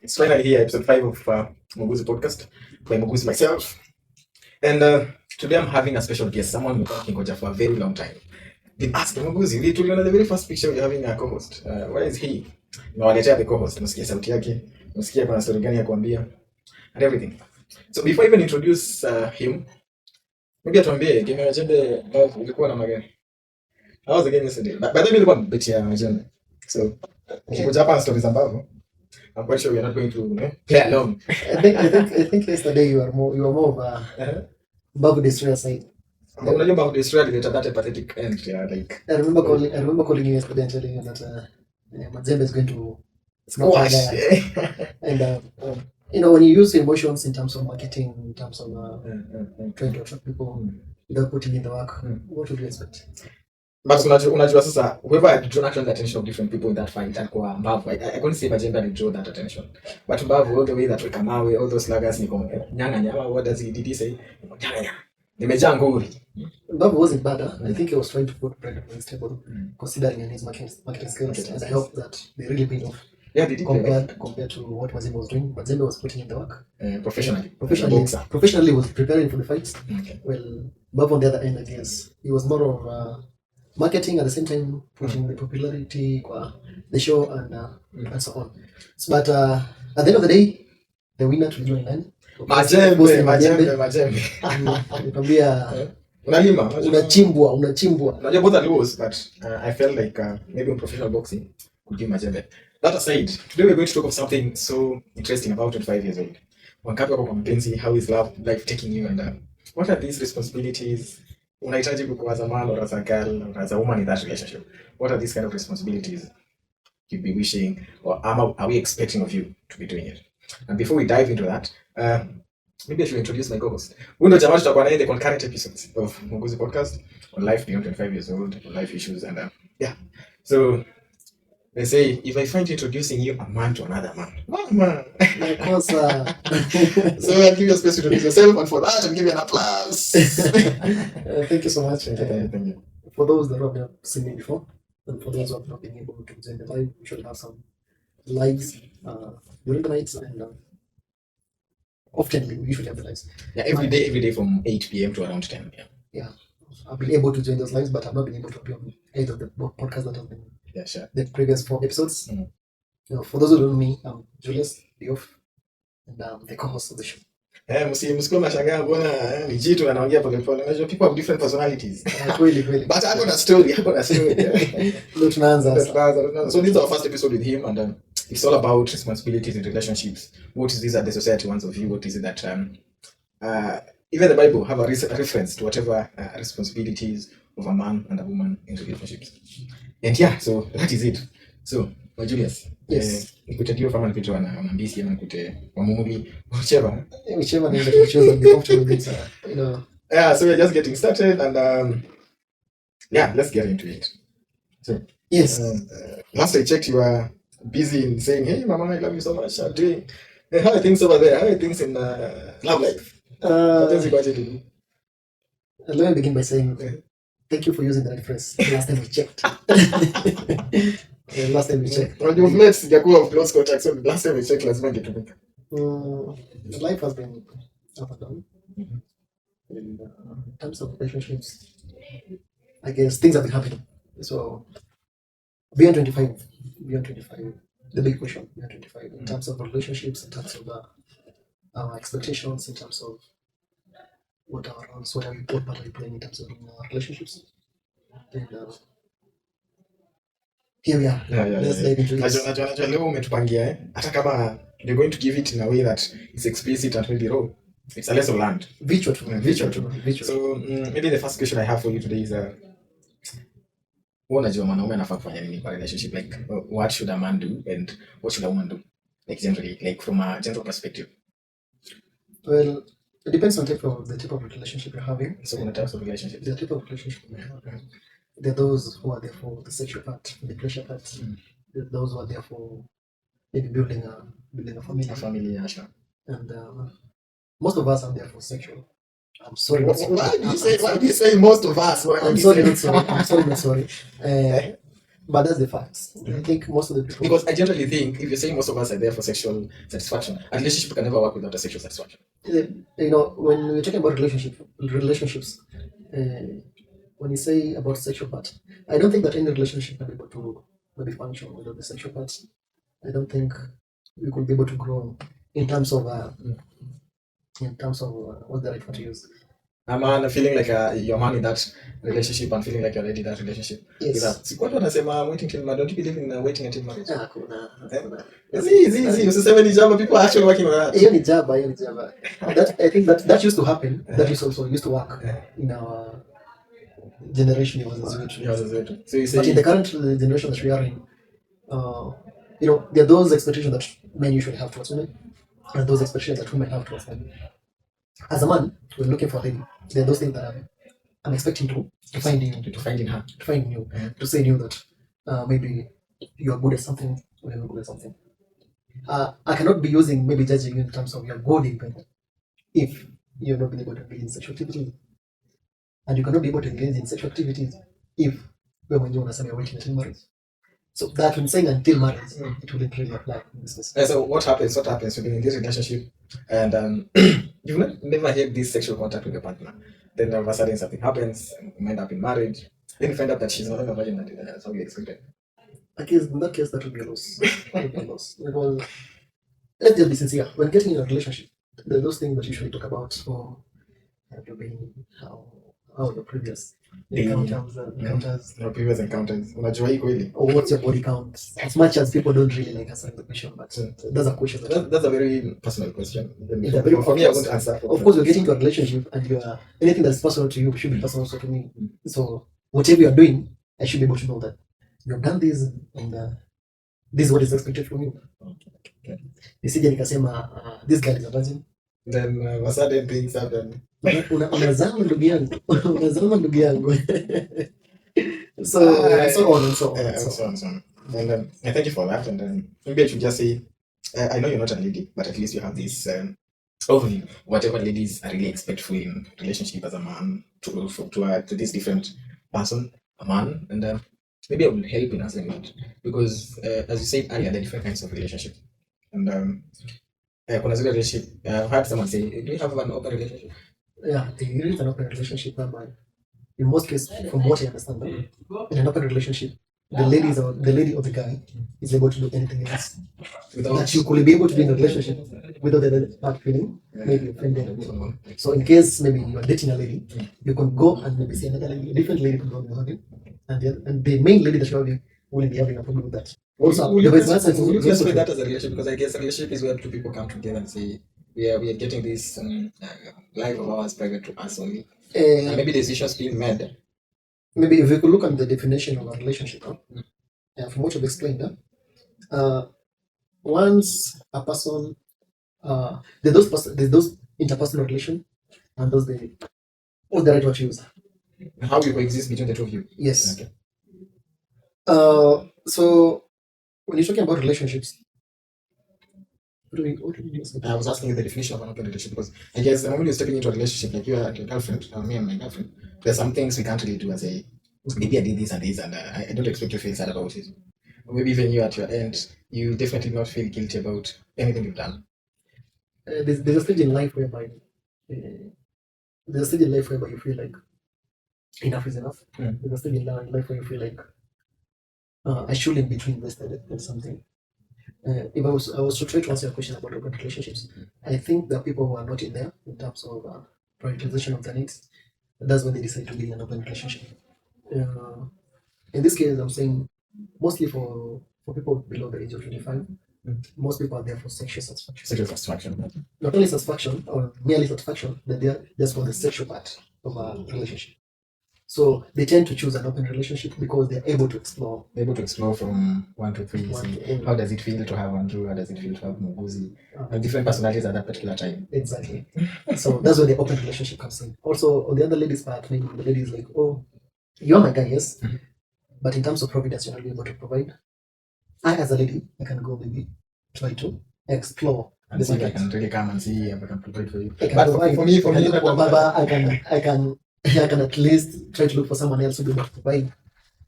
It's finally here, episode 5 of Muuguzi podcast by Muuguzi myself. And today I'm having a special guest, someone who's been working for a very long time. Been asking Muuguzi, we told you on the very first picture you're having a co-host. Where is he? Nawaletea the co-host, msikia sauti yake, msikia kuna story gani ya kuambia, and everything. So before I even introduce him, maybe atuambie game ya Majembe ilikuwa na magani. How was the game yesterday? By the way, nilikuwa beti ya Majembe. So, ukikuja hapa na stories ambavyo I'm quite sure we're not going to play along. I think yesterday you were more of a Babu Destroyer side. Unajua Babu Destroyer related that pathetic end, yeah, like I remember calling you yesterday and telling you that Mazembe is going to squash. And when you use emotions in terms of marketing, in terms of trying to attract people without putting in the work, what would you expect? But unajua sasa whoever had drawn the attention of different people in that fight alikuwa Mbavu. I couldn't say Majembe had drawn that attention. But Mbavu, all the way that we come away, all those sluggers niko nyanga, what did he say? Nyanga. Nimejaa nguri. Mbavu wasn't bad. I think he was trying to put bread on his table, considering his marketing skills. And I hope that they really paid off. Yeah, they did compared to what Mazembe was doing. Mazembe was putting in the work. Professionally was preparing for the fights. Okay. Well, Mbavu on the other end, I guess, he was more of marketing at the same time, pushing the popularity, the show, and so on. But at the end of the day, the winner to join line. Majembe. Nikwambia Unalima. Unachimbwa. Unajua both are lows, but I felt like maybe in professional boxing could give Majembe. That aside, today we're going to talk of something so interesting about 25 years old. Wangapi wako kwa mpenzi, how is life taking you, and what are these responsibilities? Unahitaji kuwa as a man or as a girl or as a woman in that relationship? What are these kind of responsibilities you'd be wishing, or are we expecting of you to be doing it? And before we dive into that, maybe I should introduce my co-host. Huyu ndo jamaa tutakuwa naye the concurrent episodes of Muuguzi podcast on life beyond 25 years old, on life issues, and yeah. So they say, if I find introducing you a man to another man, mama. Of course. So I'll give you a space to introduce yourself, and for that, I'll give you an applause. Thank you so much. Thank you. For those that have not seen me before, and for those who have not been able to join the live, we should have some lives during the nights, and often we usually have the lives. Yeah, every day from 8 p.m. to around 10 p.m. Yeah, I've been able to join those lives, but I've not been able to appear on either of the podcasts that have been the previous 4 episodes. For those who don't know me, I'm Julius Diof, and I'm the co-host of the show. Msikoma mashangaa mbona ni jitu anaongea pole pole. Unajua people have different personalities. Kweli. But I got a story. Ndio tunaanza. So this is our first episode with him, and it's all about responsibilities in relationships. What is this that the society wants of you? What is it that even the Bible have a reference to whatever responsibilities of a man and a woman in relationships. And yeah, so that is it. So, Julius, yes. Nikute dio kama nipite wana mbisi ama nikute wa mumuli, whichever ni the choose and be comfortable with, Yeah, so we're just getting started, and yeah, let's get into it. So, yes. Last I checked, you were busy in saying, "Hey, Mama, I love you so much. I'm doing. How are things over there? How are things in love life? What else you got to do?" Let me begin by saying, thank you for using the reference. Last time we checked. When you've met sijakuwa of close contact, so last time we checked, lazima kitumika. Life has been up and down. In terms of relationships, I guess things have been happening. So beyond 25, the big question beyond 25, in terms of relationships, in terms of our expectations, in terms of what part are we playing in terms of relationships. And here we are. Let's dive into this. Najua leo umetupangia hata kama you're going to give it in a way that is explicit and maybe raw. It's a lesson learned. Virtual. So maybe the first question I have for you today is unajua mwanaume anafaa kufanya nini kwa relationship, like what should a man do and what should a woman do, like generally, like from a general perspective? Well, it depends on the type of relationship you're having. So in terms of relationships, the type of relationship you're having, there are those who are there for the sexual part, the pleasure part. There are those who are there for maybe building a family. Yeah, sure. And most of us are there for sexual. I'm sorry. Why do you say most of us? I'm sorry, not sorry. But that's the facts. I think most of the people. Because I generally think if you're saying most of us are there for sexual satisfaction, a relationship can never work without a sexual satisfaction. When we're talking about relationships, when you say about sexual part, I don't think that any relationship can be able to maybe function without the sexual part. I don't think we could be able to grow in terms of what's the right word to use. A man feeling like you're man in that relationship and feeling like you're ready in that relationship. Yes. What wanasema waiting till marriage? Don't you believe in waiting until marriage? Kuna. Easy. Usiseme ni jamba, people are actually working on that. Hiyo ni jaba. I think that used to happen. That used to work in our generation. So you say, But in the current generation that we are in, there are those expectations that men usually have towards women, and those expectations that women have towards men. As a man, when looking for a lady, there are those things that I'm expecting to find in her, to find in you, to say in you that maybe you are good at something or you're not good at something. I cannot be using maybe judging you in terms of you're good in bed if you're not being able to engage in sexual activities, and you cannot be able to engage in sexual activities if when you want to say you're waiting until marriage. So that when saying until marriage, it wouldn't really apply in this case. So what happens when you're in this relationship and you've never had this sexual contact with your partner, then all of a sudden something happens, you end up in marriage, then you find out that she's not a virgin that's how you expected. In that case, that would be a loss. Because let's just be sincere. When getting in a relationship, there are those things that you usually talk about. So, have you been how the previous encounters? No previous encounters. Unajua hii kweli? Or what's your body count? As much as people don't really like answering the question, but that's a question. That's a very personal question. For me, I won't answer. Of course, you're getting into a relationship, and anything that's personal to you should be personal to me. So whatever you're doing, I should be able to know that you've done this, and this is what is expected from you. Okay. Nisije nikasema this girl is a virgin. Then a sudden things happen. Unazama ndugu yangu. So on and so on. And thank you for that. And then maybe I should just say, I know you're not a lady, but at least you have this overview. Whatever ladies are really expectful in relationship as a man to this different person, a man, and maybe I will help in answering that because as you said earlier, there are different kinds of relationship. And kuna zile relationship. I've heard someone say, "Do you have an open relationship?" Yeah, there is an open relationship, but in most cases, from what I understand, in an open relationship, the lady or the guy is able to do anything else that you could be able to do in a relationship without the other part feeling maybe offended. So in case maybe you are dating a lady, you can go and maybe see another lady, a different lady could go and having, and the main lady that you're having will be having a problem with that. Also, will you classify that as a relationship? Because I guess a relationship is where two people come together and say, we are getting this life of ours private to us only. And maybe decisions being made. Maybe if we could look at the definition of a relationship, from what you've explained, once a person, there's those interpersonal relation, and what's the right word to use? How you coexist between the two of you. Yes. Okay. So when you're talking about relationships, what do you say? I was asking you the definition of an open relationship because I guess when you're stepping into a relationship like you and your girlfriend, or me and my girlfriend, there's some things we can't really do as a maybe I did this and this and I don't expect you to feel sad about it. Or maybe even you at your end, you definitely not feel guilty about anything you've done. There's a stage in life whereby you feel like enough is enough. There's a stage in life where you feel like I shouldn't be too invested in something. If I was to try to answer your question about open relationships, I think that people who are not in there in terms of prioritization of their needs, that's when they decide to be in an open relationship. In this case, I'm saying mostly for people below the age of 25, most people are there for sexual satisfaction. Sexual satisfaction. Not only satisfaction or merely satisfaction, they're there just for the sexual part of a relationship. So they tend to choose an open relationship because they're able to explore. They're able to explore from 1 to 3. How does it feel to have Andrew? How does it feel to have muuguzi? And different personalities at that particular time. Exactly. So that's where the open relationship comes in. Also, on the other lady's part, maybe the lady is like, oh, you're my guy, yes. But in terms of providence, you're not able to provide. I, as a lady, I can go maybe try to explore and see if I can really come and see if I can provide for you. But for me, I can at least try to look for someone else who will be able to provide.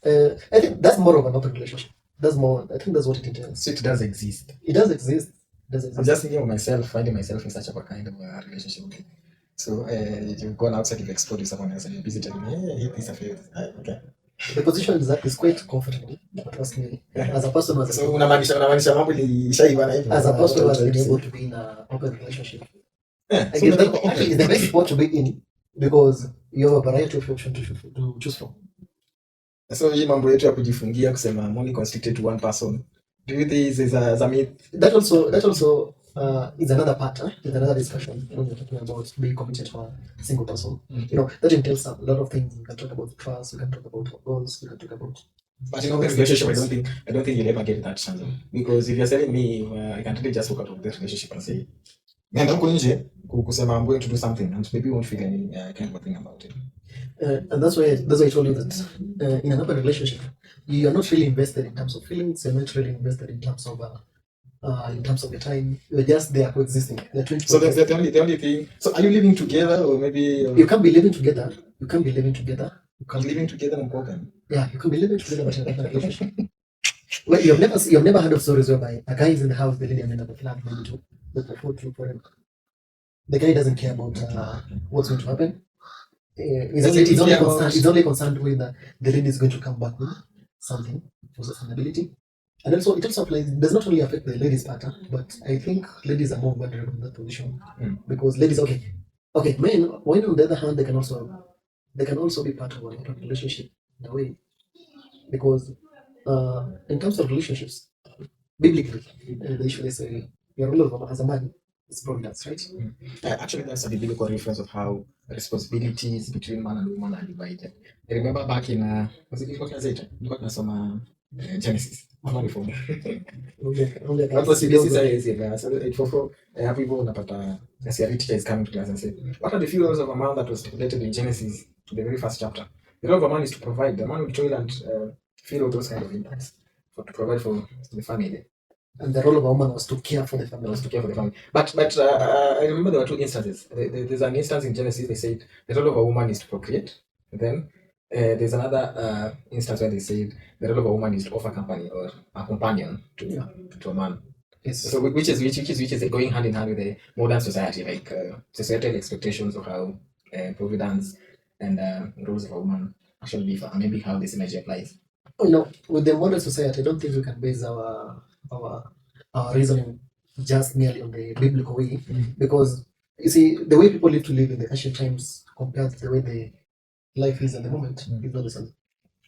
I think that's more of an open relationship. That's more. I think that's what it entails. So it does exist. It does exist. It does I'm exist. just thinking of myself, finding myself in such a kind of a relationship. Okay. So you've gone outside, you've explored with someone else, and you're busy telling me, hey, this affair. Okay. The position is quite comfortable. But trust me, as a person who has So unamaanisha mambo ilishaiva na hivyo. as a person who has been able to be in an open relationship, Yeah, I so guess unataka that open. actually is the best spot to be in because you have a variety of options to choose from. So hii mambo yetu ya kujifungia kusema I'm only constricted to one person. Do you think is a myth? That also is another part. Is another discussion when you're talking about being committed to a single person. You know that entails a lot of things. You can talk about trust. You can talk about goals. You can talk about. But in open relationship, I don't think you'll ever get that chance. Because if you're telling me, I can really just walk out of that relationship and say, man, huko nje kusema I'm going to do something, and maybe you won't feel any kind of a thing about it. And that's why I told you that in an open relationship, you are not really invested in terms of feelings. You're not really invested in terms of your time. You're just there coexisting. So that's the only thing. So are you living together, or maybe you can't be living together? You can't be living together. You can't living together in open? Yeah, you can be living together but in an open relationship. Well, you've never heard of stories whereby a guy is in the house, the lady and the flat, maybe to look for food for him. The guy doesn't care about what's going to happen. He's only concerned with the lady is going to come back with something for sustainability. And also, it also applies, it does not only affect the ladies' part, but I think ladies are more vulnerable in that position. Because ladies, okay, men, when on the other hand, they can also be part of a relationship in a way. Because in terms of relationships, biblically, they usually say your role as a man is providence, right? Actually, that's a biblical reference of how responsibilities between man and woman are divided. I remember back in was it ilikuwa tunasoma Genesis. Ama before. Hapo CBC sasa so it for hapo hivyo unapata SRE teacher is coming to class and say, what are the few roles of a man that was stipulated in Genesis, the very first chapter? The role of a man is to provide. The man will toil and feel all those kind of impacts to provide for the family. And the role of a woman was to care for the family. But I remember there were two instances. There's an instance in Genesis, they said the role of a woman is to procreate. And then there's another instance where they said the role of a woman is to offer company or a companion to a man. Yes. So which is going hand in hand with the modern society, like societal expectations of how providence and roles of a woman actually differ, and maybe how this image applies. With the modern society, I don't think we can base our reasoning just merely on the biblical way, because you see the way people live in the ancient times compared to the way the life is at the moment is not the same.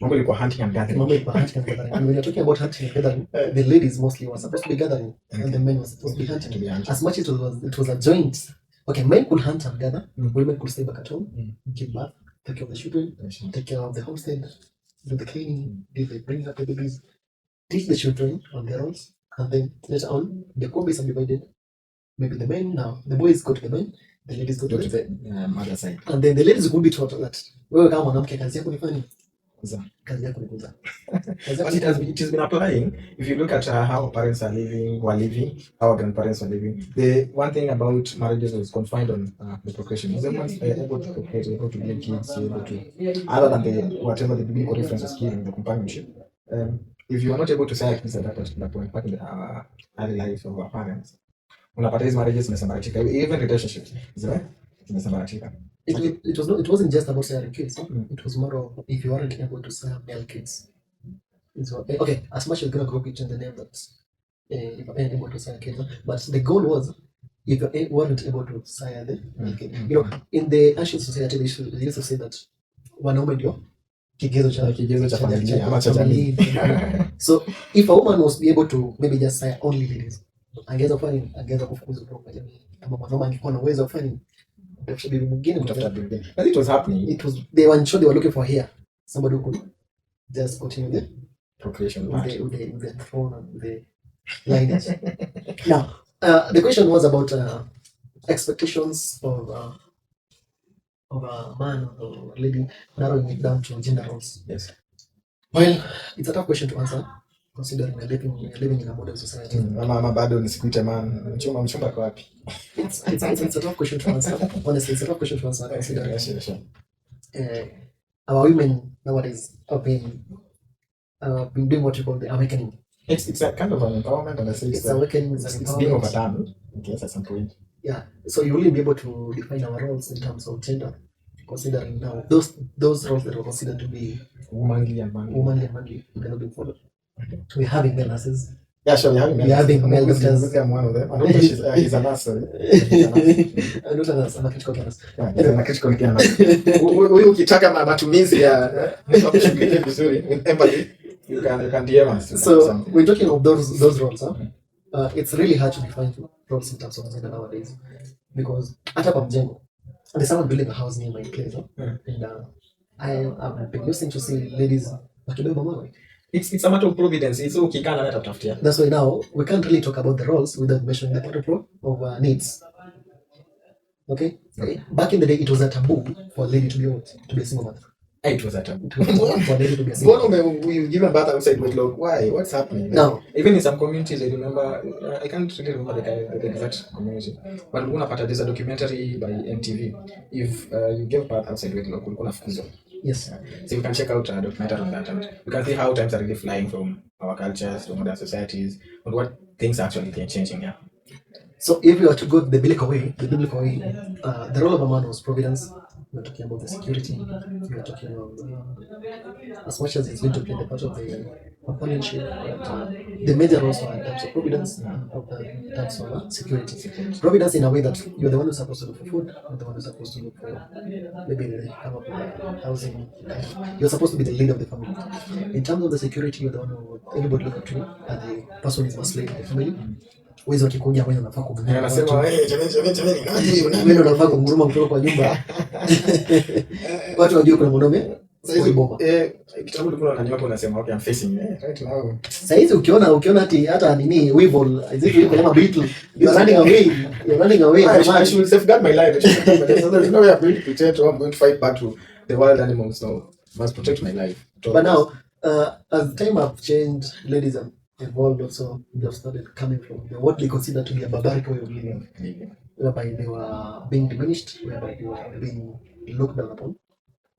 Mambo ilikuwa hunting and gathering. And when you're talking about hunting and gathering, the ladies mostly were supposed to be gathering, and the men were supposed to be hunting. As much as it was a joint. Okay, men could hunt and gather, women could stay back at home, give birth, take care of the children, take care of the homestead, do the cleaning, bring up the babies, teach the children on their roles, and then later on the core is subdivided. Maybe the boys go to the men, the ladies go to the mother side, and then the ladies would be taught that wewe kama mwanamke kazi yako ni fani, kazi yako ni kuzaa. But it has been applying. If you look at how parents were living, how our grandparents were living, the one thing about marriages was confined on the procreation. Was everyone able to procreate, able to bear kids, able to, other than whatever the biblical reference was giving, the companionship. If you are not able to say kids at that particular point, back in the early life of our parents, unapata hizi marriages zimesambaratika, even relationships zimesambaratika. It wasn't just about saying kids. It was more of if you weren't able to say male kids. Okay, as much as you're gonna grow it in the name that if you're able to say kids, but the goal was if you weren't able to say the kid. In the ancient society they used to say that wanaume ndio kigezo cha familia ama cha jamii. So if a woman was be able to maybe just say only ladies, angeweza kufukuzwa kutoka jamii. Kama mwanaume angekuwa na uwezo wa kufanya but it was happening. They were looking for here somebody who could just continue the procreation with the throne and the lineage. Now, the question was about expectations of a man or a lady, narrowing it down to gender roles. Yes. Well, it's a tough question to answer, considering we're living in a modern society. Mama bado nisikuite man, mchumba kwa wapi? It's a tough question to answer. Honestly, it's a tough question to answer, considering Sure. Our women nowadays have been been doing what you call the awakening. It's a kind of an empowerment, and I say It's awakening. it's being overdone, I guess, at some point. Yeah. So you will be able to define our roles in terms of gender, considering now those roles that were considered to be Womanly and manly. they cannot be followed. We're having male nurses. Yeah, sure, We're having male doctors. I'm one of them. I don't know he's a nurse, sorry. He's a nurse. I'm not a nurse, I'm a critical care nurse. Yeah, he's a critical care nurse. Huyu ukitaka matumizi ya kushughulikia vizuri with empathy, you can DM us. So we're talking of those roles, huh? It's really hard to define roles in terms of gender nowadays, because hata kwa mjengo, there's someone building a house near my place, huh? And I've been used to see ladies wakibeba mawe. It's a matter of providence. It's okay, kana hata tutafutia. That's why now we can't really talk about the roles without mentioning the part of needs. Okay? Back in the day, it was a taboo for a lady to be a single mother. It was a taboo. For a lady to be a single mother. You give birth outside wedlock. Why? What's happening? Now, even in some communities, I remember, I can't really remember the exact community, but there's a documentary by MTV. If you give birth outside wedlock, kuna fukuzo. Yes. So you can check out a documentary on that, and you can see how times are really flying from our cultures to modern societies, and what things actually they're changing here. So if you are to go the biblical way, the role of a man was providence. We are talking about the security. We are talking about as much as it's going to play the part of the companionship, but the major roles are in terms of providence and in terms of security. Providence in a way that you're the one who's supposed to look for food, you're the one who's supposed to look for maybe come up with housing. You're supposed to be the leader of the family. In terms of the security, you're the one who everybody look up to, and the person is must lead the family. Wezi wakikuja wewe unafaa kumnguruma. Anasema Wewe unafaa kumnguruma kutoka kwa nyumba. Watu wajue kuna mwanaume. Kitambo tulikuwa na nyoka unasema okay I'm facing right now. Sasa hizi ukiona hata nini weevil hizi yuko kama beetle. You're running away. I should safeguard my life. There's no way I'm going to pretend I'm going to fight back to the wild animals now. Must protect my life. But now as time have changed, ladies have evolved also. They have started coming from what they consider to be a barbaric way of living, whereby they were being diminished, whereby they were being looked down upon.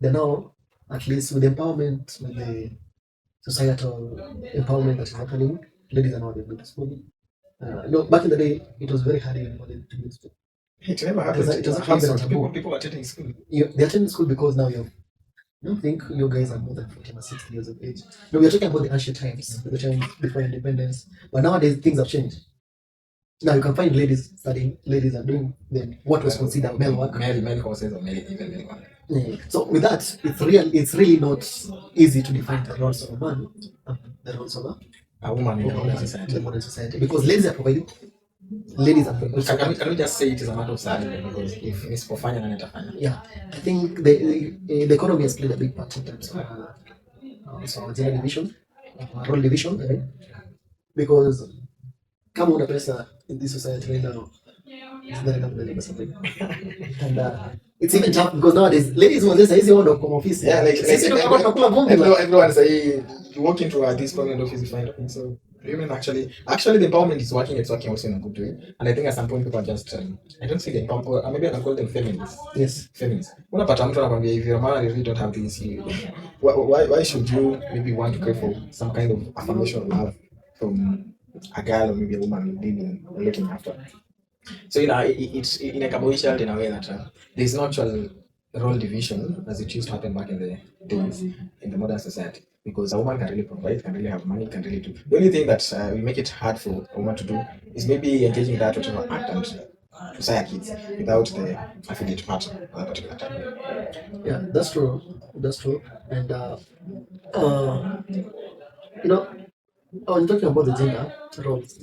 Then now, at least with empowerment, with the societal empowerment that is happening, ladies are now able to school. Back in the day, it was very hard even for them to go to school. It never happened. It was people attending school. They attend school because now I don't think you guys are more than 14 or 16 years of age. No, we are talking about the ancient times, the time before independence. But nowadays, things have changed. Now you can find ladies studying, ladies are doing what was considered male work. Male courses or even work. So with that, it's really not easy to define the roles of a man and the roles of a woman in the modern society. Because ladies are providing. Can we just say it is a matter of salary? Because if it's for fun, then itafanya. Yeah, I think the economy has played a big part in terms of gender division, role division, right? Because come on, pesa in this society right now, it's very complicated. And it's even tough because nowadays ladies want to say, office. Yeah, like everyone say you walk into this permanent office, you find nothing. So women actually the empowerment is working. It's working also in a good way. And I think at some point people are just I don't see the empowerment. Maybe I can call them feminists. Yes, feminists. Unapata mtu anakuambia if you're a man and you really don't have this, why should you maybe want to crave for some kind of affirmation or love from a girl or maybe a woman you're living or looking after? So it's in a cabotial in a way that there's no actual role division as it used to happen back in the days in the modern society, because a woman can really provide, can really have money, can really do. The only thing that we make it hard for a woman to do is maybe engaging that whatever act and to sire kids without the affiliate part at that particular time. Yeah, that's true. And when talking about the gender roles,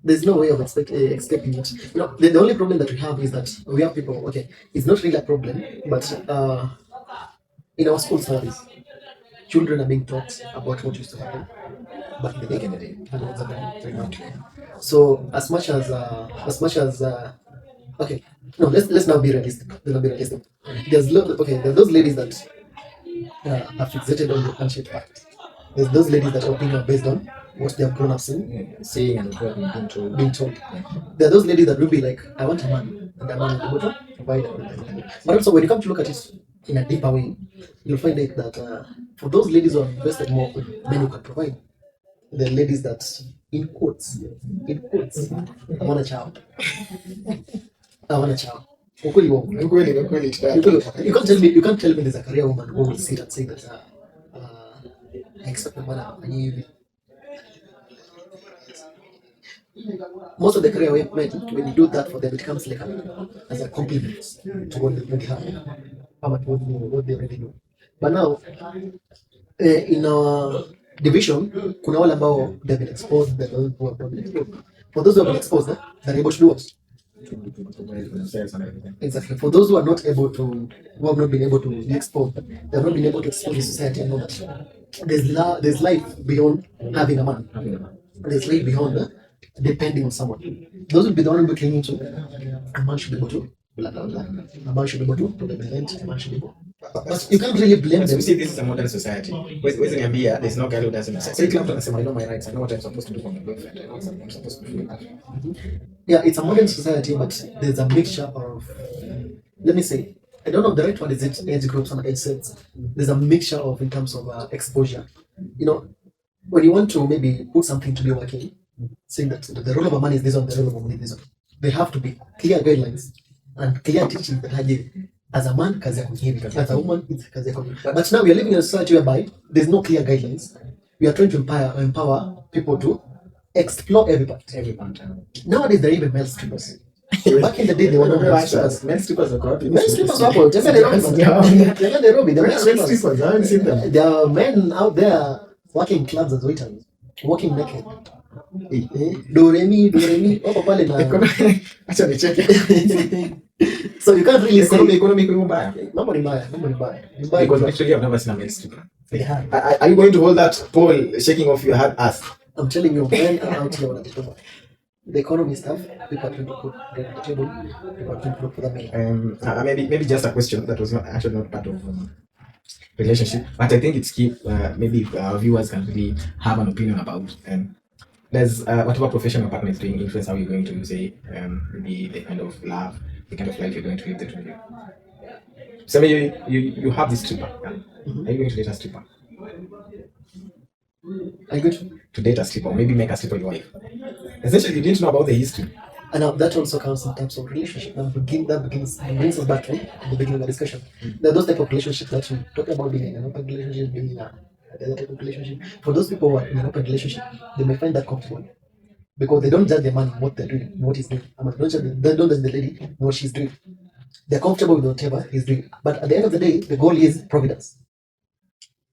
there's no way of escaping it. The only problem that we have is that we have people, okay, it's not really a problem, but in our school studies, children are being taught about what used to happen back in the day and what's happening right now. So as much as okay, no, let's now be realistic. There's those ladies that are fixated on the handshake fact. There's those ladies that are opinion based on what they have grown up saying and being told. There are those ladies that will be like, I want a man, and a man will be able to provide. But also, when you come to look at it, in a deeper way, you'll find it that for those ladies who have invested more with men who can provide, the ladies that in quotes, I want a child. I want a child. Ukweli wa ukweli. Ukweli, You can't tell me there's a career woman who will sit and say that I expect the man afanye hivi. Most of the career men, when you do that for them, it comes like as a compliment to what they already have, what they already do. But now, in our division, kuna wale ambao they've been exposed, they're those who have not been exposed. For those who have been exposed, they're able to do what? Exactly. For those who are not able to, who have not been able to be exposed, they have not been able to expose the society and know that there's life beyond having a man. There's life beyond depending on someone. Those will be the one who clinging to a man should be able to blah blah blah. A man should be able to represent, a man should be able. But you can't really blame them. You see, this is a modern society. Where's Niambia? There's no girl who doesn't. So you can say, I know my rights. I know what I'm supposed to do for my boyfriend. I know what I'm supposed to do. Yeah, it's a modern society, but there's a mixture of, let me say, I don't know the right one, is it age groups and age sets? There's a mixture of in terms of exposure. You know, when you want to maybe put something to be working, saying that the role of a man is this one, the role of a woman is this one, there have to be clear guidelines and clear teachings that haji as a man kazi yako hivi, as a woman it's kazi yako hivi. But now we are living in a society whereby there's no clear guidelines. We are trying to empower people to explore every part. Nowadays there are even male strippers. Back in the day, they were not male strippers. Men strippers are corrupt. Men strippers were out. Nairobi. There are strippers. I haven't seen them. There are men out there working in clubs as waiters, walking naked. Do-re-mi, wako pale na. Acha nicheke. So you can't really say. Economy iko mbaya. Mambo ni mbaya. Because actually I've never seen a male stripper. Yeah. Are you going to hold that pole shaking off your hard ass? I'm telling you, men are out here on the table. The economy stuff, people are trying to put bread on the table, people are trying to look for the men. Maybe just a question that was not actually not part of relationship, but I think it's key. Maybe our viewers can really have an opinion about. Does whatever professional partner is doing influence how you're going to say maybe the kind of love, the kind of life you're going to live the 2 of you? So maybe you have this stripper. Are you going to date a stripper? Are you good? To date a stripper, or maybe make a stripper your wife. Essentially, you didn't know about the history. And now that also comes in terms of relationship. That brings us back to the beginning of the discussion. There are those type of relationships that we talk about being in an open relationship, being in a other type of relationship. For those people who are in an open relationship, they may find that comfortable because they don't judge the man in what they're doing, what he's doing. They don't judge the lady in what she's doing. They're comfortable with whatever he's doing. But at the end of the day, the goal is providence.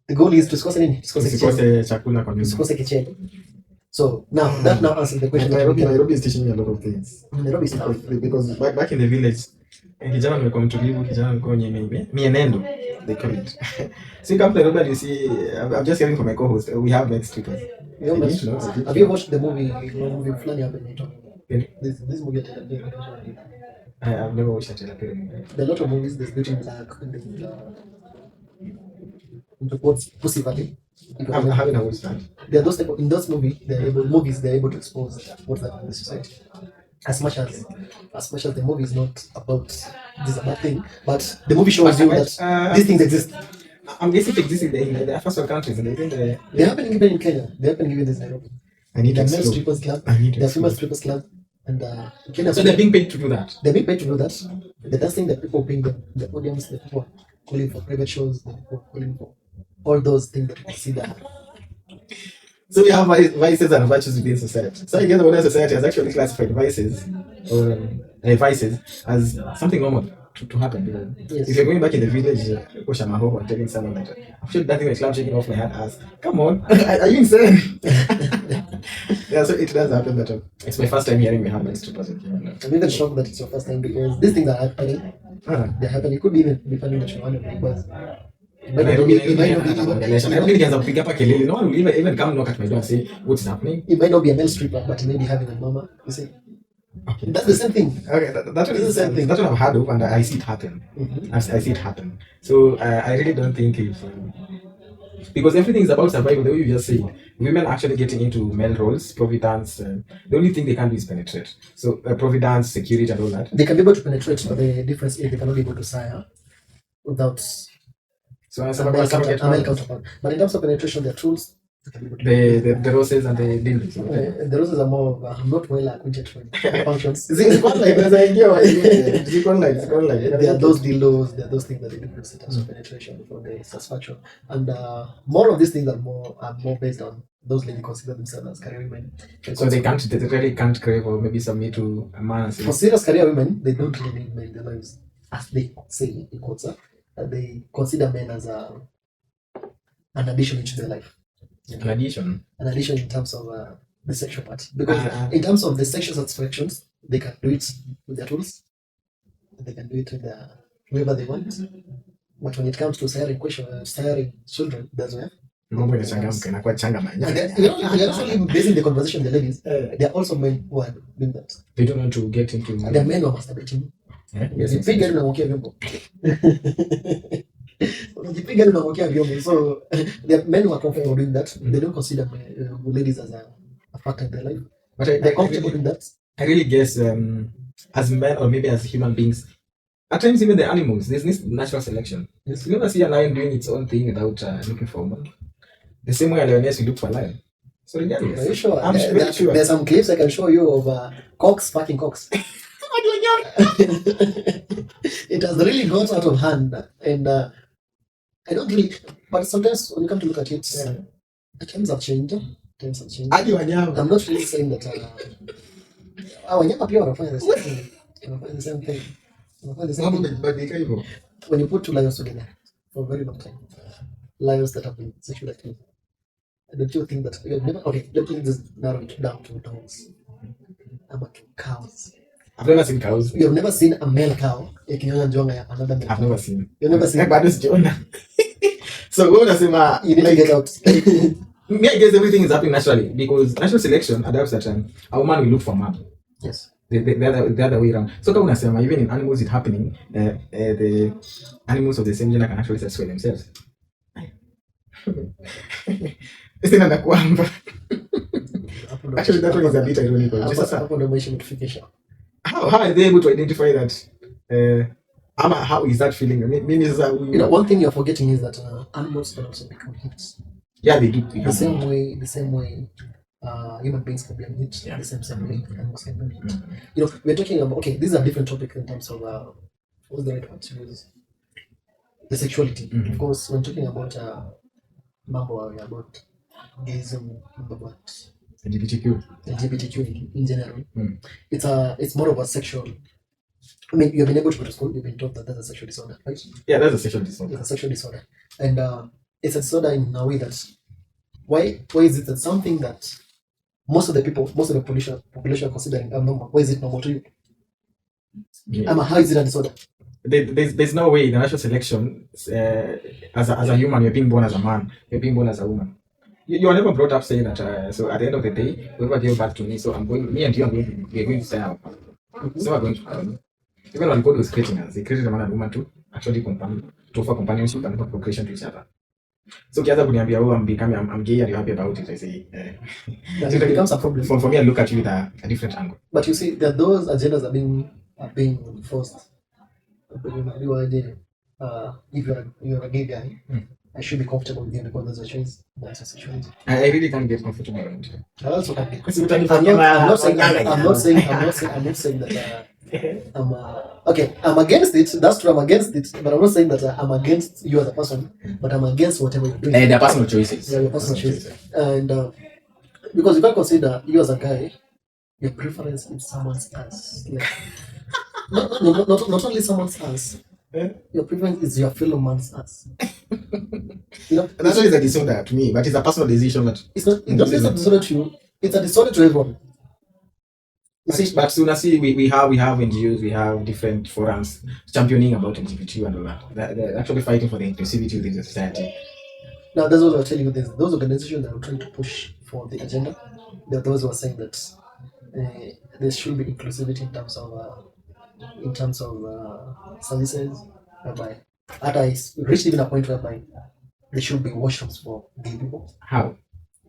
The goal is to tusikose chakula kwa nyumba. Tusikose kicheko. So now that now answers the question. Nairobi is teaching me a lot of things. Nairobi is tough because back in the village, kijana nimekuwa mtulivu, kijana niko kwenye mienendo, they call it. So you come to Nairobi and you see, I'm just hearing from my co-host, we have male strippers. Have you watched the movie Flani happened? This movie I've never watched it. There are a lot of movies. There's Beauty in Black and there's Pussy Valley. I haven't watched that. There are those type of, in those movies they're able to expose what's happening in the society. As much as the movie is not about this is a bad thing, but the movie shows you that these things exist. I'm guessing it exists in the first world countries, and I think they're happening even in Kenya. They're happening even in this Nairobi. There are male strippers club. There are female strippers club. And Kenya. So they're being paid to do that. They're being paid to do that. The last thing that people paying the audience, the people calling for private shows, the people calling for all those things that we see that. So we have vices and virtues within society. So I guess the modern society has actually classified vices as something normal to happen. Yes. If you're going back in the village, and telling someone that I should that thing like shaking off my hard ass. Come on, are you insane? Yeah, so it does happen that it's my first time hearing we have male strippers in Kenya. I'm even shocked that it's your first time because these things are happening. They're happening. It could be even be funny that you're wondering because Nairobi nikianza kupiga hapa kelele, no one will even come knock at my door and say what's happening. It might not be a male stripper, but he may be having a mama. You see, okay, that's the same thing. Okay, that is the same thing. That's what I've heard of, and I see it happen. I see it happen. So I really don't think if because everything is about survival. The way you just said, women actually getting into male roles, providence. The only thing they can do is penetrate. So providence, security, and all that. They can be able to penetrate, but the difference is they cannot be able to sire. without So a some male, some get a male married. counterpart. But in terms of penetration, there are tools. The roses and the dildos. The roses are more of, I'm not well acquainted with the functions. Ziko like there's an idea why ziko like There are those dildos, there are those things that they do in terms of penetration for the satisfaction. And more of these things are more based on those ladies consider themselves as career women. So they really can't crave or maybe submit to a man. For serious career women, they don't really need men in their lives, as they say in quotes. They consider men as an addition into their life. An addition. An addition in terms of the sexual part. Because in terms of the sexual satisfactions, they can do it with their tools. They can do it with whoever they want. But when it comes to siring children, that's where. Mambo inachangamka inakuwa changa And they're actually basing the conversation with the ladies. There are also men who are doing that. They don't want to get into. And the men who are masturbating. Unajipiga hadi unamwakia vyombo. Unajipiga hadi unamwakia vyombo. So the men who are comfortable doing that, they don't consider ladies as a factor in their life. But they're comfortable doing that. I really guess as men or maybe as human beings, at times even the animals, there's this natural selection. Yes. You never see a lion doing its own thing without looking for a woman. The same way a lioness will look for a lion. So regardless, are you sure? I'm very sure. There's some clips I can show you of cocks fucking cocks. It has really got out of hand, and I don't really. But sometimes when you come to look at it, the times have changed. I'm not really saying that. Wanyama pia wanafanya the same thing. Wanafanya the same thing. Wanafanya the same thing. When you put two lions together for a very long time, lions that have been sexually active, don't you think that you have never? Okay, let me just narrow it down to dogs. About cows. I've never seen cows. You have never seen a male cow ikinyonya njonga ya another male. I've never seen. You've never seen. Bado sijaona. So wewe unasema you need to get out. Me, I guess everything is happening naturally because natural selection adapts that a woman will look for a man. Yes. The other way around. So kama unasema even in animals it's happening, the animals of the same gender can actually satisfy themselves. Sina nakwamba. Actually that one is a bit ironical. How are they able to identify that? How is that feeling? One thing you're forgetting is that animals can also become hits. Yeah, they do. The same way human beings can be on hit. Yeah. The same way animals can be on hit. We're talking about, okay, this is a different topic in terms of what's the right word to use? The sexuality. Of course, when talking about about gayism, about LGBTQ in general, it's more of a sexual. I mean, you've been able to go to school. You've been taught that that's a sexual disorder, right? Yeah, that's a sexual disorder. It's a sexual disorder, and it's a disorder in a way that why is it that something that most of the population are considering abnormal? Why is it normal to you? Yeah. How is it a disorder? There's no way in natural selection as a human you're being born as a man, you're being born as a woman. You are never brought up saying that. So at the end of the day, whoever gave birth to me, so me and you we're going to stay out. So we're going to. Even when God was creating us, He created a man and woman to actually to offer companionship and procreation to each other. So kiaza kuniambia I'm gay and you're happy about it, I say that it becomes a problem. For me, I look at you with a different angle. But you see that those agendas are being forced. If you're a gay guy, I should be comfortable with you because there's a choice. That's a sexuality. I really can't get comfortable around you. I also can't get comfortable. I'm not saying that I'm against it. That's true. I'm against it, but I'm not saying that I'm against you as a person. But I'm against whatever you're doing. They're personal choices. Yeah, your personal choices. And because you can't consider you as a guy, your preference is someone's ass. Like, not only someone's ass. Your preference is your fellow man's ass. That's why it's a disorder to me, but it's a personal decision. But it's not a disorder to you. It's a disorder to everyone. But soon as we have NGOs, we have different forums championing about LGBT and all that. They're actually fighting for the inclusivity within the society. Now that's what I'll tell you. There's those organizations that are trying to push for the agenda. There are those who are saying that there should be inclusivity in terms of services, whereby I reached even a point whereby there should be washrooms for gay people. How?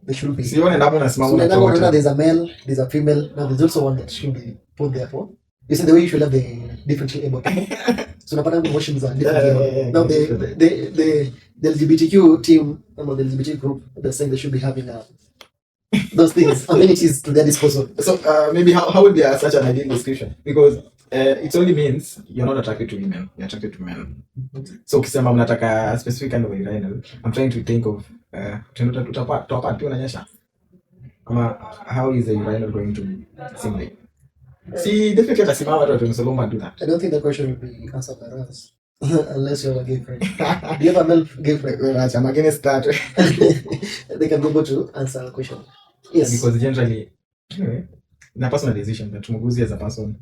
There should be. So there's a male, there's a female. Now there's also one that should be put there for You see the way you should have the differently able people. So napata emotions are differently able. Now the LGBTQ team, or the LGBT group, they're saying they should be having those things, amenities to their disposal. So maybe how would be such an ideal description? Because it only means you're not attracted to women, you're attracted to men. So ukisema mnataka a specific kind of urinal, I'm trying to think of tutapata pia unanyesha. Ama how is a urinal going to seem like? See, definitely atasimama watu watamsoloma do that. I don't think the question will be answered by us. Unless you have a gay friend. Do you have a male gay friend? Well, I'm against that. They can be able to answer the question. Yes. Because generally, anyway, in a personal decision, that muuguzi as a person,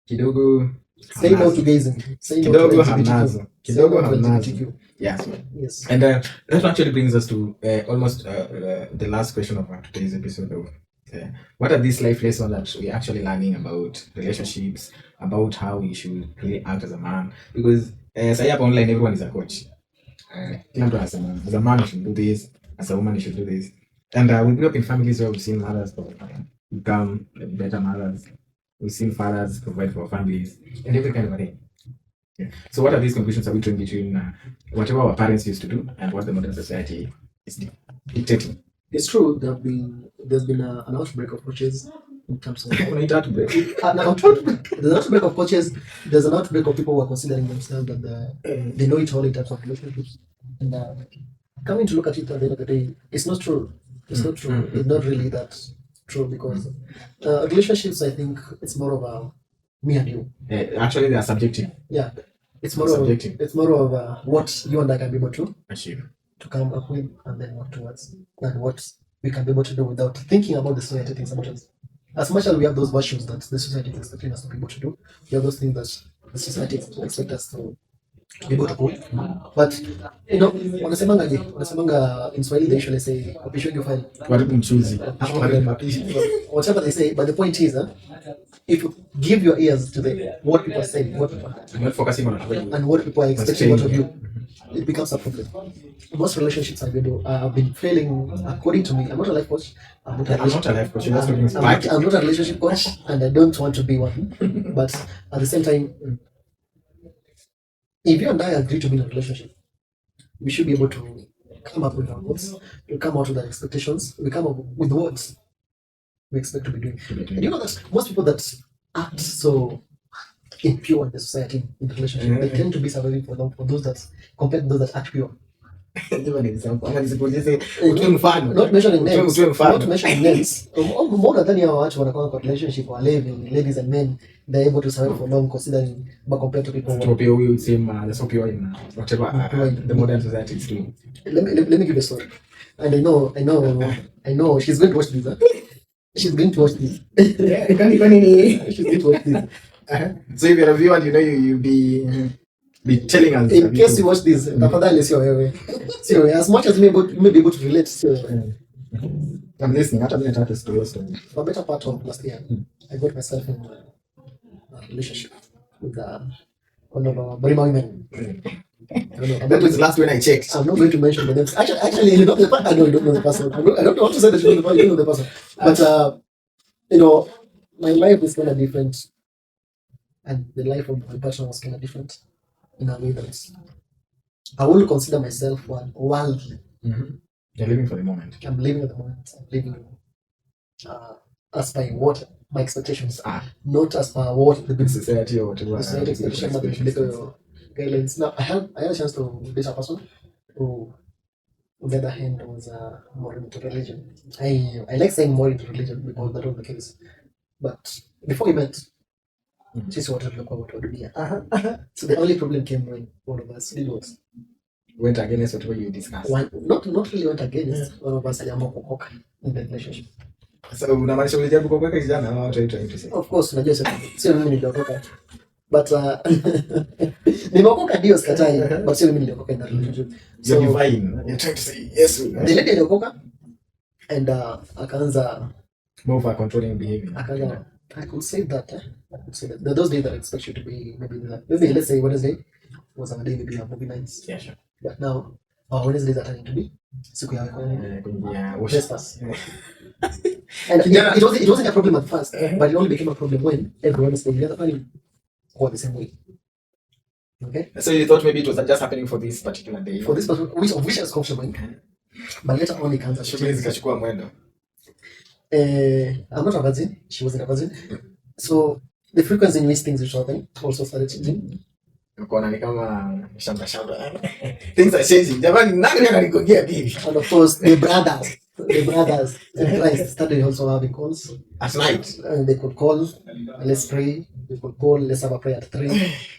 kidogo say no to gazing. Say no kidogo to hamnazo. Kidogo hamnazo. LGBTQ. Yes. Yes. And that actually brings us to almost the last question of today's episode of what are these life lessons that we're actually learning about relationships, about how we should really act as a man? Because say up online, everyone is a coach. As a man, you should do this. As a woman, you should do this. And we grew up in families where we've seen mothers become better mothers. We've seen fathers provide for our families and every kind of a thing. Yeah. So what are these conclusions are we drawing between whatever our parents used to do and what the modern society is dictating? It's true. There's been an outbreak of coaches in terms of an outbreak. There's an outbreak of coaches. There's an outbreak of people who are considering themselves that they know it all in terms of relationships. And coming to look at it at the end of the day, it's not true. It's not true. It's not really that true because relationships, I think, it's more of a me and you. Actually, they are subjective. Yeah, it's more of what you and I can be able to achieve, to come up with, and then work towards, and what we can be able to do without thinking about the society things about us. As much as we have those virtues that the society is expecting us to be able to do, we have those things that the society expects us to be able to do. But you know, wanasemanga in Swahili they usually say you file whatever they say. But the point is, if you give your ears to the what people say, what people not focusing on and what people are expecting out of you, it becomes a problem. Most relationships have been failing, according to me. I'm not a life coach. I'm not a life coach. I'm not a relationship coach, and I don't want to be one. But at the same time, if you and I agree to be in a relationship, we should be able to come up with our goals, to come out with our expectations, we come up with what we expect to be doing. And you know that most people that act so impure in the society, in the relationship, they tend to be surviving for long, for those that, compared to those that act pure. Not mentioning names. Not mentioning names. More than your watu wanakuwa kwa relationship wa ladies and men, they're able to survive for long, considering but compared to people who would say that's so pure in whatever the modern society is doing. Let me give you a story. And I know she's going to watch this. She's going to watch this. She's going to watch this. So if you're a viewer, you know you'll be telling us. In case you watch this, as much as you may be able to relate. I'm listening. I'm going to tell the story. For a better part of last year, I got myself in a relationship with one of our Burima women. That was the last when I checked. I'm not going to mention the names. Actually, you know the person. I know you don't know the person. I don't want to say that you don't know the person. But you know, my life is kind of different, and the life of my partner was kind of different in a way that I will consider myself worldly. You're living for the moment. I'm living at the moment. I'm living as by what my expectations are, not as per what the big society or whatever. Society expectations or the political guidelines. Now, I had a chance to date a person who, on the other hand, was more into religion. I like saying more into religion because that was the case. But before we met, she wanted to look what would be. So the only problem came when one of us did was went against whatever you discussed. Not really went against. One of us aliamua in the relationship. So unamaanisha ulijaribu kuokoka kijana ama what are you trying to say? Of course, unajua sio mimi niliokoka. But nimeokoka ndio sikatai, but sio mimi niliokoka in the relationship. So you're divine. You're trying to say yes. The lady aliokoka and akaanza more of a controlling behavior. I could say that. I could say that. There are those days that I expect you to be maybe let's say Wednesday was our day, maybe our movie nights. Yeah, sure. But now Wednesdays are turning to be siku ya Kuingia Vespas. And it wasn't a problem at first, but it only became a problem when every Wednesday the other family go the same way. Okay. So you thought maybe it was just happening for this particular day. For this person, which is comfortable, but later on it comes. Shughuli zikachukua mwendo. I'm not a virgin. She wasn't a virgin. So the frequency in which things will happen also started changing. Ukaona ni kama shamba. Things are changing. Jamani, nani analigongea bibi? And of course, the brothers in Christ started also having calls At night. And they could call, let's pray. They could call, let's have a prayer at 3.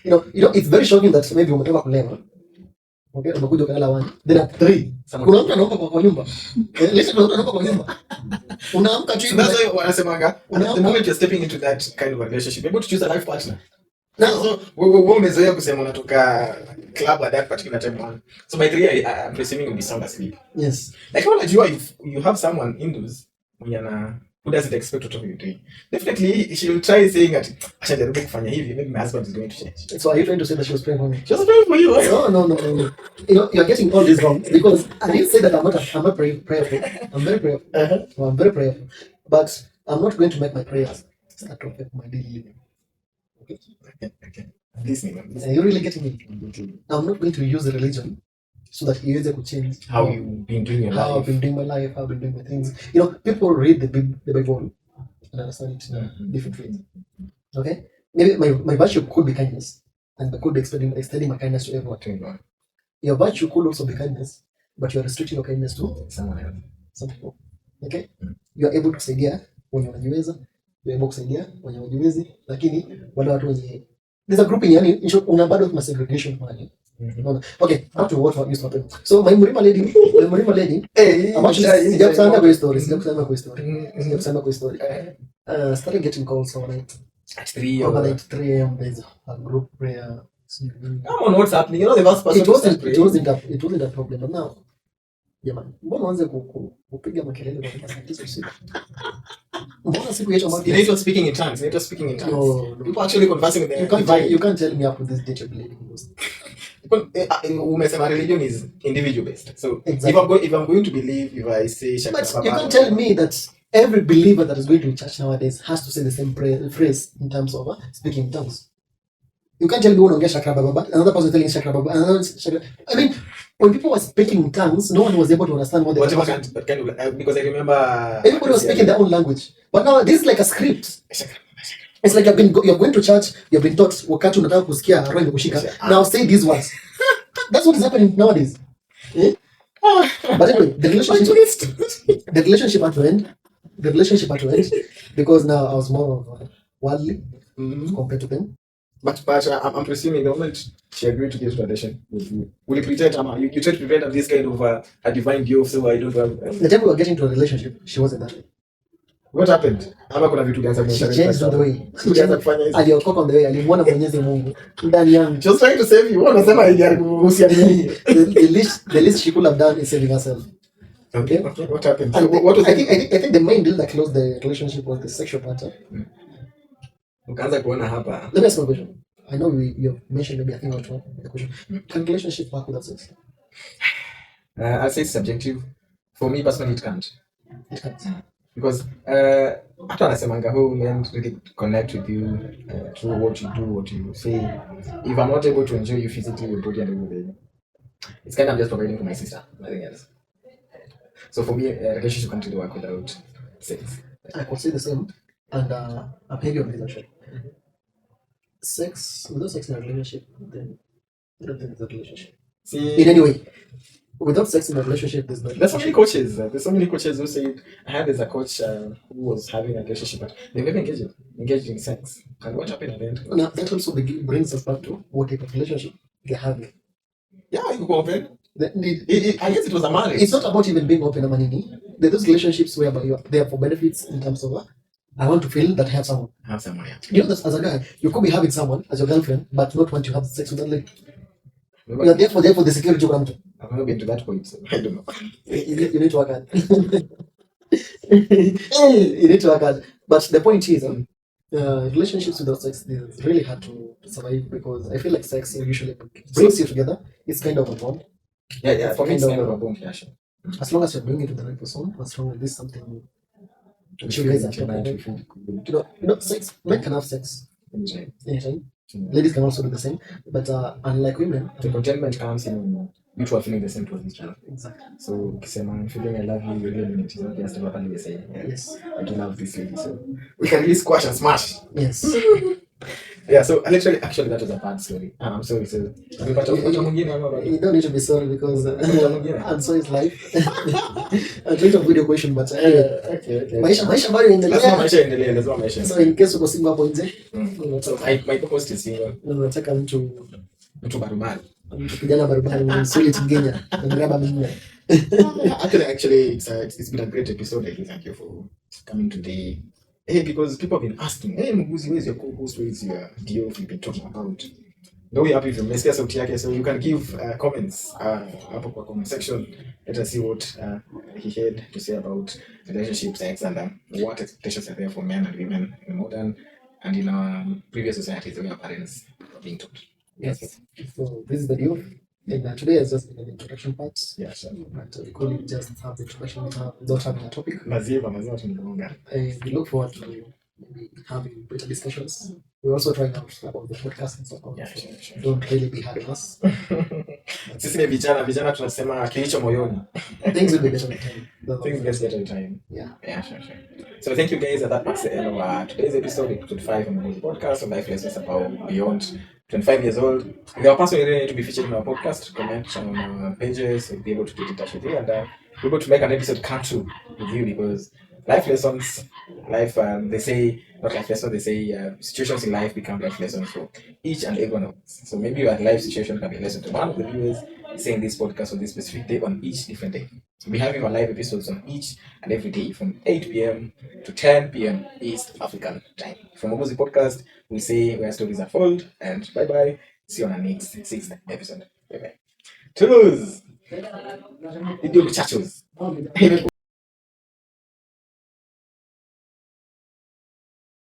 You know, it's very shocking that maybe umetoka kulema. Okay, umekuja ukalala 1. Then at 3, kuna mtu anaomba kwa nyumba. Listen, kuna mtu anaomba kwa nyumba. Unaamka tu. That's why wanasemanga, the moment you're stepping into that kind of a relationship, you're able to choose a life partner. Now, so wewe umezoea kusema unatoka club at that particular time one. So by 3 I'm presuming you'll be sound asleep. Yes. Like unajua if you have someone indoors who doesn't expect what you're doing, definitely she will try saying that ashajaribu kufanya hivi, maybe my husband is going to change. So are you trying to say that she was praying for me? She was praying for you. No. You know, you're getting all this wrong because I didn't say that I'm not prayerful. I'm very prayerful. I'm very prayerful. But I'm not going to make my prayers start to affect my daily living. Okay. You're really getting me. I'm not going to use the religion so that he could change how you've been doing your life. How I've been doing my life, how I've been doing my things. You know, people read the Bible and understand it in different ways. Okay? Maybe my virtue could be kindness, and I could be extending my kindness to everyone. Your virtue could also be kindness, but you're restricting your kindness to someone else. Some people. Okay? You are able to kusaidia wenye wanajiweza, you are able kusaidia wenye wajiwezi, lakini wale watu wenye there's a grouping, yani una bado kuna segregation pale. Okay, back to what used to happen. So my Murima lady, I'm actually sijakusanya kwa story. Started getting calls overnight. At 3 overnight 3 a.m. There's a group prayer. Come on, what's happening? You know the first person. It wasn't a problem, but now jamani, mbona uanze kupiga makelele kwa saa 9 usiku? Mbona siku yetu ambayo you need speaking in tongues. No. People actually conversing with them. You can't tell me up to this date you're believing this. Umesema religion is individual based. So exactly. if I'm going to believe, if I say but you can't tell me that every believer that is going to church nowadays has to say the same phrase in terms of speaking in tongues. You can't tell me one shakra baba, another person telling shakra baba, another shakra. I mean, when people were speaking in tongues, no one was able to understand what they were saying. Because I remember everybody was speaking their own language. But now this is like a script. It's like you're going to church, you've been taught wakati unataka kusikia roho imekushika. Now say these words. That's what is happening nowadays. Yeah? But anyway, the relationship had to end. Because now I was more of worldly compared to them. But I'm presuming the moment she agreed to get to relation with you, will you pretend you try to prevent this kind of a divine diof, so I don't have the time we were getting to a relationship, she wasn't that way. What happened? She changed on the way. Aliokoka on the way. Alimwona Mwenyezi Mungu ndani yangu. She was trying to save you. Unasema haijaruhusiani. The least she could have done is saving herself. Okay. What happened? I think the main deal that closed the relationship was the sexual part. Ukaanza kuona hapa. Let me ask you a question. I know you mentioned maybe a thing or two. The question: can relationship work without sex? I'll say it's subjective. For me personally, it can't. It can't. Because hata anasemanga who men really connect with you through what you do, what you say. If I'm not able to enjoy you physically, your body and everything, it's kind of just providing for my sister, nothing else. So for me, a relationship can't really work without sex. I could say the same, and I'm heavy on this actually. Sex, without sex in a relationship, then I don't think it's a relationship. See, in any way. Without sex in a relationship, there's so many coaches. There's so many coaches who say, I had as a coach who was having a relationship, but they never engaged in sex. And what happened at the end? Now, that also brings us back to what type of relationship they're having. Yeah, you go open. I guess it was a marriage. It's not about even being open, Amanini. There are those relationships whereby you're there for benefits in terms of, I want to feel that I have someone. Yeah. You know, as a guy, you could be having someone as your girlfriend, but not want to have sex with that lady. You're there for the security program. I've never been to that point, so I don't know. You need to work hard. You need to work hard. But the point is, relationships without sex is really hard to survive because I feel like sex usually brings you together. It's kind of a bond. Yeah. For me, it's Kind never of, about passion. as long as you're doing it with the right person, as long as this is something that you guys are talking about. Sex, men can have sex anytime. Ladies can also do the same, but unlike women, The contentment comes in you two are feeling the same towards each other. exactly. So, Kisema, I'm feeling I love you, you really mean it. It's not just about what you say. Yes, I do love this lady. So, we can really squash and smash. yes. Yeah, so literally, actually, that was a bad story. I'm sorry. So, You don't need to be sorry because and so is life. I'm trying to avoid your question, but okay. maisha bado inaendelea. Lazima maisha. So in case uko single hapo nje, So my purpose is single. nataka mtu barubaru. Kijana barabara msuli tigenya ngraba mingine. Actually, it's been a great episode. Thank you for coming today. Hey, because people have been asking, hey, Muuguzi, where's your co-host? Where's your diof you've been talking about? Very happy if you messed us out here, so you can give comments up kwa comment section. Let us see what he had to say about relationship, sex, and what expectations are there for men and women in modern and in our previous societies the way our parents are being taught. Yes. So this is the deal. And today has just been an introduction part. Yeah, sure. But we could just have the introduction without having a topic. Maziwa We look forward to maybe having better discussions. We're also trying out about the podcast and stuff. Yeah, sure. Don't really be hard on us. Sisi ni vijana tunasema kilicho moyoni. Things will be better with time. Things get better with time. Yeah, sure. So thank you guys. That marks the end of today's episode, episode 5 on the podcast on life lessons about beyond 25 years old. If you are personally ready to be featured in our podcast, comment on our pages, we'll be able to get in touch with you and we're able to make an episode come true with you because life lessons, they say, not life lessons, they say situations in life become life lessons for each and every one of us. So maybe your life situation can be a lesson to one of the viewers saying this podcast on this specific day on each different day. We'll be having our live episodes on each and every day from 8 p.m. to 10 p.m. East African time. From Muuguzi Podcast, we say where stories unfold and bye-bye. See you on our next 6th episode. Bye-bye. Toodles! Idio muchachos.